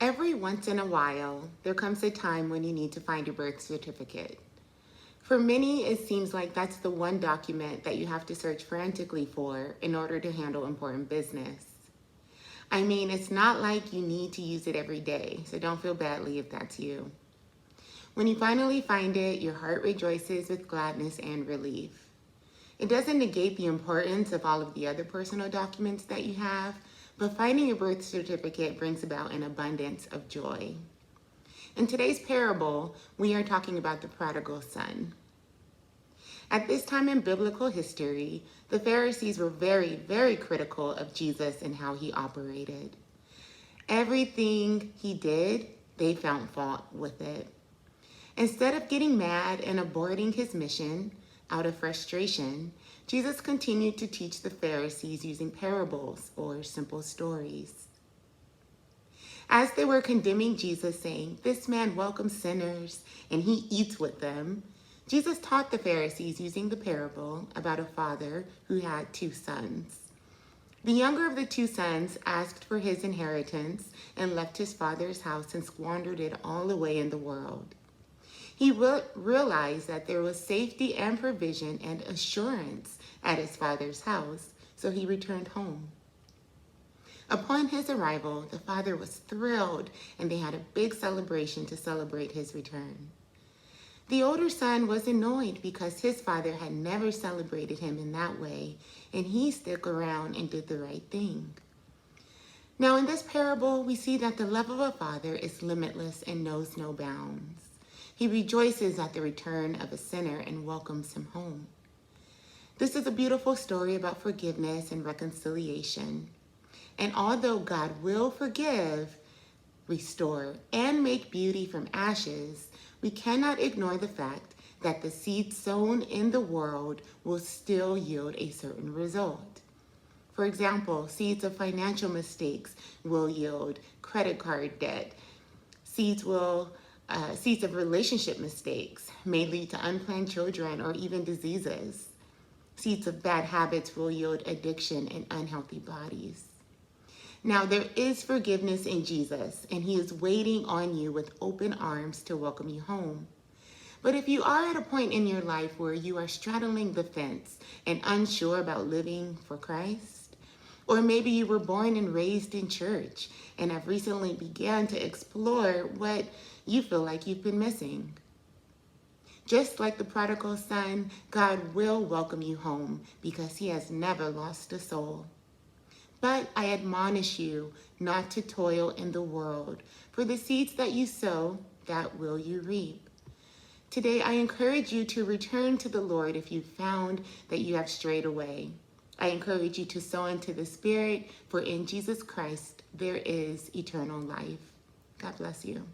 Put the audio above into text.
Every once in a while, there comes a time when you need to find your birth certificate. For many, it seems like that's the one document that you have to search frantically for in order to handle important business. I mean, it's not like you need to use it every day, so don't feel badly if that's you. When you finally find it, your heart rejoices with gladness and relief. It doesn't negate the importance of all of the other personal documents that you have, but finding your birth certificate brings about an abundance of joy. In today's parable, we are talking about the prodigal son. At this time in biblical history, the Pharisees were very, very critical of Jesus and how he operated. Everything he did, they found fault with it. Instead of getting mad and aborting his mission out of frustration, Jesus continued to teach the Pharisees using parables or simple stories. As they were condemning Jesus, saying, "This man welcomes sinners and he eats with them," Jesus taught the Pharisees using the parable about a father who had two sons. The younger of the two sons asked for his inheritance and left his father's house and squandered it all away in the world. He realized that there was safety and provision and assurance at his father's house, so he returned home. Upon his arrival, the father was thrilled, and they had a big celebration to celebrate his return. The older son was annoyed because his father had never celebrated him in that way, and he stuck around and did the right thing. Now, in this parable, we see that the love of a father is limitless and knows no bounds. He rejoices at the return of a sinner and welcomes him home. This is a beautiful story about forgiveness and reconciliation. And although God will forgive, restore, and make beauty from ashes, we cannot ignore the fact that the seed sown in the world will still yield a certain result. For example, seeds of financial mistakes will yield credit card debt. Seeds of relationship mistakes may lead to unplanned children or even diseases. Seeds of bad habits will yield addiction and unhealthy bodies. Now, there is forgiveness in Jesus, and he is waiting on you with open arms to welcome you home. But if you are at a point in your life where you are straddling the fence and unsure about living for Christ, or maybe you were born and raised in church and have recently began to explore what you feel like you've been missing. Just like the prodigal son, God will welcome you home because he has never lost a soul. But I admonish you not to toil in the world, for the seeds that you sow, that will you reap. Today, I encourage you to return to the Lord if you found that you have strayed away. I encourage you to sow into the Spirit, for in Jesus Christ there is eternal life. God bless you.